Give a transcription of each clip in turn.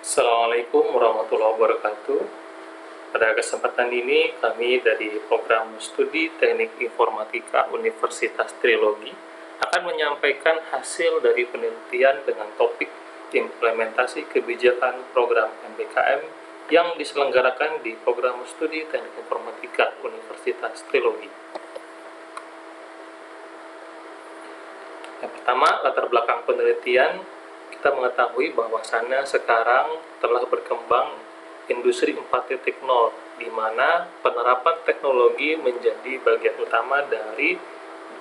Assalamualaikum warahmatullahi wabarakatuh. Pada kesempatan ini, kami dari Program Studi Teknik Informatika Universitas Trilogi akan menyampaikan hasil dari penelitian dengan topik implementasi kebijakan program MBKM yang diselenggarakan di Program Studi Teknik Informatika Universitas Trilogi. Yang pertama, latar belakang penelitian. Kita mengetahui bahwasannya sekarang telah berkembang industri 4.0, di mana penerapan teknologi menjadi bagian utama dari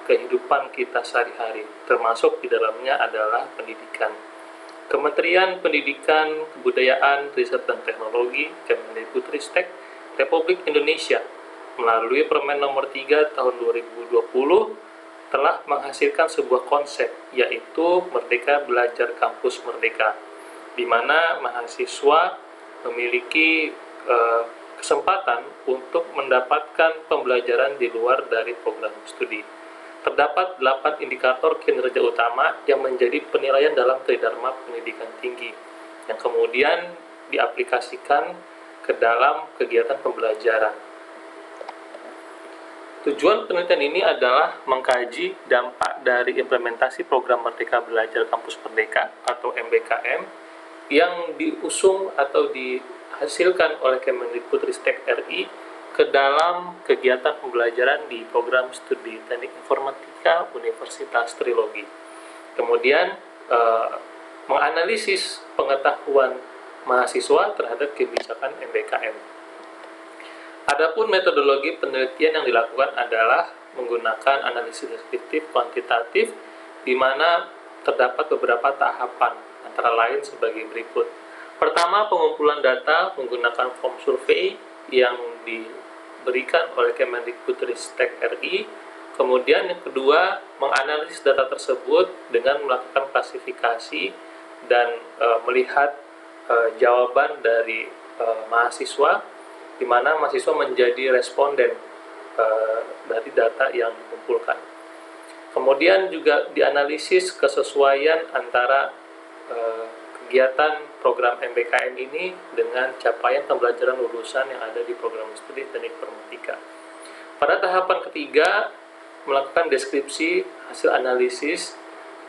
kehidupan kita sehari-hari, termasuk di dalamnya adalah pendidikan. Kementerian Pendidikan, Kebudayaan, Riset dan Teknologi, Kemendikbudristek, Republik Indonesia, melalui Permen Nomor 3 Tahun 2020, telah menghasilkan sebuah konsep, yaitu Merdeka Belajar Kampus Merdeka, di mana mahasiswa memiliki kesempatan untuk mendapatkan pembelajaran di luar dari program studi. Terdapat 8 indikator kinerja utama yang menjadi penilaian dalam Tridharma Pendidikan Tinggi, yang kemudian diaplikasikan ke dalam kegiatan pembelajaran. Tujuan penelitian ini adalah mengkaji dampak dari implementasi program Merdeka Belajar Kampus Merdeka atau MBKM yang diusung atau dihasilkan oleh Kemendikbudristek RI ke dalam kegiatan pembelajaran di program studi Teknik Informatika Universitas Trilogi. Kemudian menganalisis pengetahuan mahasiswa terhadap kebijakan MBKM. Adapun metodologi penelitian yang dilakukan adalah menggunakan analisis deskriptif kuantitatif, di mana terdapat beberapa tahapan, antara lain sebagai berikut. Pertama, pengumpulan data menggunakan form survei yang diberikan oleh Kemendikbudristek RI. Kemudian yang kedua, menganalisis data tersebut dengan melakukan klasifikasi dan melihat jawaban dari mahasiswa, di mana mahasiswa menjadi responden dari data yang dikumpulkan. Kemudian juga dianalisis kesesuaian antara kegiatan program MBKM ini dengan capaian pembelajaran lulusan yang ada di program studi Teknik Informatika. Pada tahapan ketiga, melakukan deskripsi hasil analisis,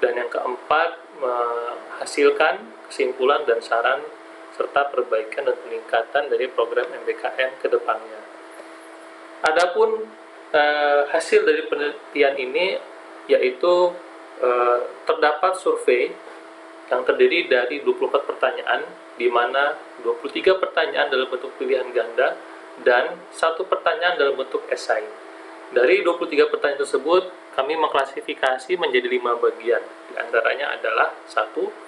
dan yang keempat, menghasilkan kesimpulan dan saran serta perbaikan dan peningkatan dari program MBKM ke depannya. Adapun hasil dari penelitian ini yaitu terdapat survei yang terdiri dari 24 pertanyaan, di mana 23 pertanyaan dalam bentuk pilihan ganda dan 1 pertanyaan dalam bentuk esai. Dari 23 pertanyaan tersebut, kami mengklasifikasi menjadi 5 bagian. Di antaranya adalah 1.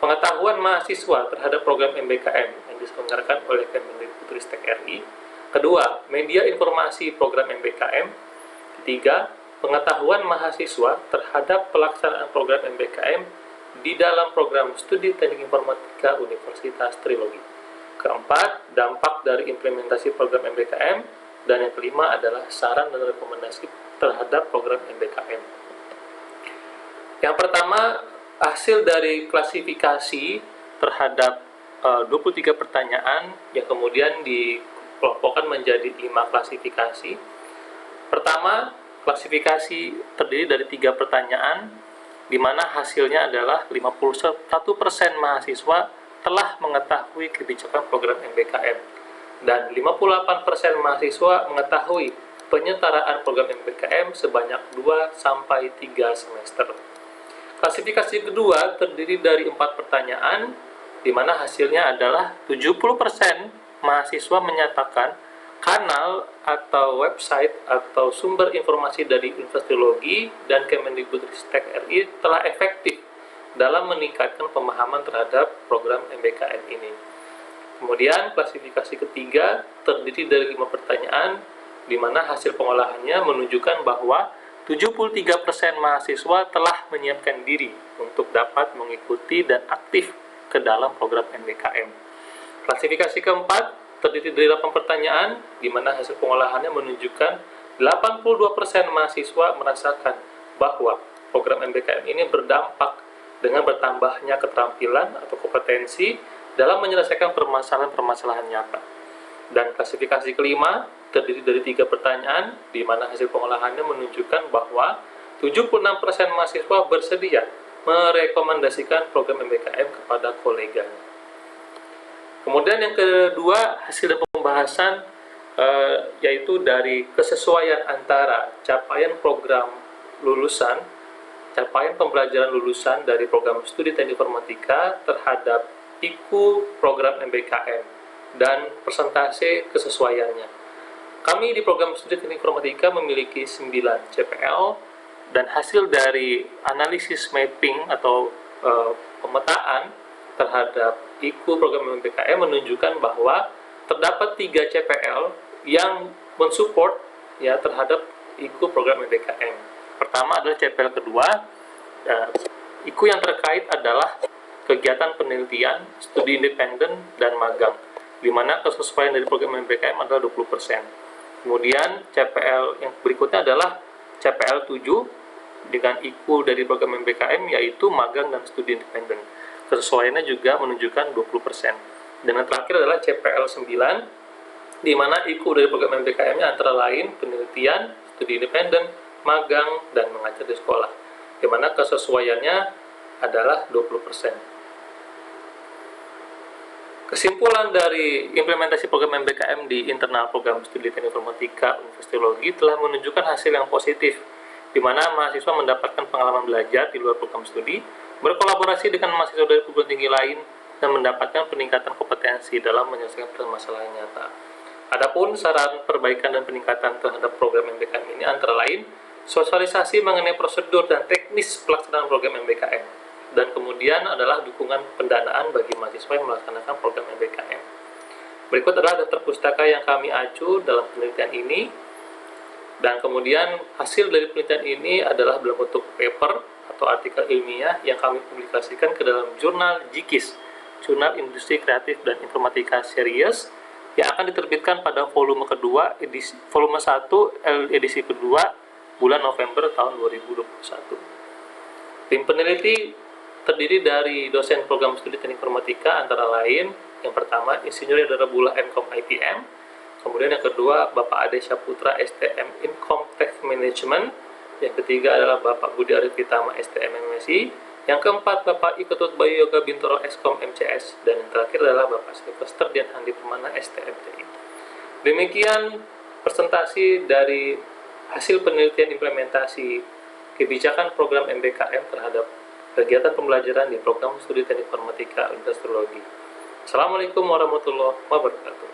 Pengetahuan mahasiswa terhadap program MBKM yang diselenggarakan oleh Kemendikbudristek RI. Kedua, media informasi program MBKM. Ketiga, pengetahuan mahasiswa terhadap pelaksanaan program MBKM di dalam program studi Teknik Informatika Universitas Trilogi. Keempat, dampak dari implementasi program MBKM. Dan yang kelima adalah saran dan rekomendasi terhadap program MBKM. Yang pertama, hasil dari klasifikasi terhadap 23 pertanyaan yang kemudian dikelompokkan menjadi 5 klasifikasi. Pertama, klasifikasi terdiri dari 3 pertanyaan, di mana hasilnya adalah 51% mahasiswa telah mengetahui kebijakan program MBKM, dan 58% mahasiswa mengetahui penyetaraan program MBKM sebanyak 2-3 semester. Klasifikasi kedua terdiri dari 4 pertanyaan, di mana hasilnya adalah 70% mahasiswa menyatakan kanal atau website atau sumber informasi dari Universitas Trilogi dan Kemendikbudristek RI telah efektif dalam meningkatkan pemahaman terhadap program MBKM ini. Kemudian klasifikasi ketiga terdiri dari 5 pertanyaan, di mana hasil pengolahannya menunjukkan bahwa 73% mahasiswa telah menyiapkan diri untuk dapat mengikuti dan aktif ke dalam program MBKM. Klasifikasi keempat terdiri dari 8 pertanyaan, di mana hasil pengolahannya menunjukkan 82% mahasiswa merasakan bahwa program MBKM ini berdampak dengan bertambahnya keterampilan atau kompetensi dalam menyelesaikan permasalahan-permasalahan nyata. Dan klasifikasi kelima terdiri dari 3 pertanyaan, di mana hasil pengolahannya menunjukkan bahwa 76% mahasiswa bersedia merekomendasikan program MBKM kepada koleganya. Kemudian yang kedua, hasil dan pembahasan yaitu dari kesesuaian antara capaian program lulusan, capaian pembelajaran lulusan dari program studi teknik informatika terhadap IKU program MBKM dan persentase kesesuaiannya. Kami di program studi teknik informatika memiliki 9 CPL dan hasil dari analisis mapping atau pemetaan terhadap IKU program MBKM menunjukkan bahwa terdapat 3 CPL yang mensupport ya terhadap IKU program MBKM. Pertama adalah CPL kedua, IKU yang terkait adalah kegiatan penelitian, studi independen, dan magang, di mana kesesuaian dari program MBKM adalah 20%. Kemudian CPL yang berikutnya adalah CPL 7 dengan IKU dari program MBKM yaitu magang dan studi independen. Kesesuaiannya juga menunjukkan 20%. Dan yang terakhir adalah CPL 9 di mana IKU dari program MBKM-nya antara lain penelitian, studi independen, magang, dan mengajar di sekolah, di mana kesesuaiannya adalah 20%. Kesimpulan dari implementasi program MBKM di internal program studi teknik informatika Universitas Teknologi telah menunjukkan hasil yang positif, di mana mahasiswa mendapatkan pengalaman belajar di luar program studi, berkolaborasi dengan mahasiswa dari perguruan tinggi lain, dan mendapatkan peningkatan kompetensi dalam menyelesaikan permasalahan nyata. Adapun saran perbaikan dan peningkatan terhadap program MBKM ini antara lain sosialisasi mengenai prosedur dan teknis pelaksanaan program MBKM, dan kemudian adalah dukungan pendanaan bagi mahasiswa yang melaksanakan program MBKM. Berikut adalah daftar pustaka yang kami acu dalam penelitian ini, dan kemudian hasil dari penelitian ini adalah dalam bentuk paper atau artikel ilmiah yang kami publikasikan ke dalam jurnal JIKIS, Jurnal Industri Kreatif dan Informatika Serius, yang akan diterbitkan pada volume kedua, volume 1 edisi kedua bulan November tahun 2021. Tim peneliti terdiri dari dosen program studi teknik informatika antara lain yang pertama Insinyur Yadara Bula MKOM IPM, kemudian yang kedua Bapak Ade Syaputra STM Income Tech Management, yang ketiga adalah Bapak Budi Arif Pitama STM MSI, yang keempat Bapak Iketut Bayu Yoga Bintoro SKOM MCS, dan yang terakhir adalah Bapak Sylvester Dian Handi Permana STMTI. Demikian presentasi dari hasil penelitian implementasi kebijakan program MBKM terhadap kegiatan pembelajaran di program studi teknik informatika Universitas Teknologi. Assalamualaikum warahmatullahi wabarakatuh.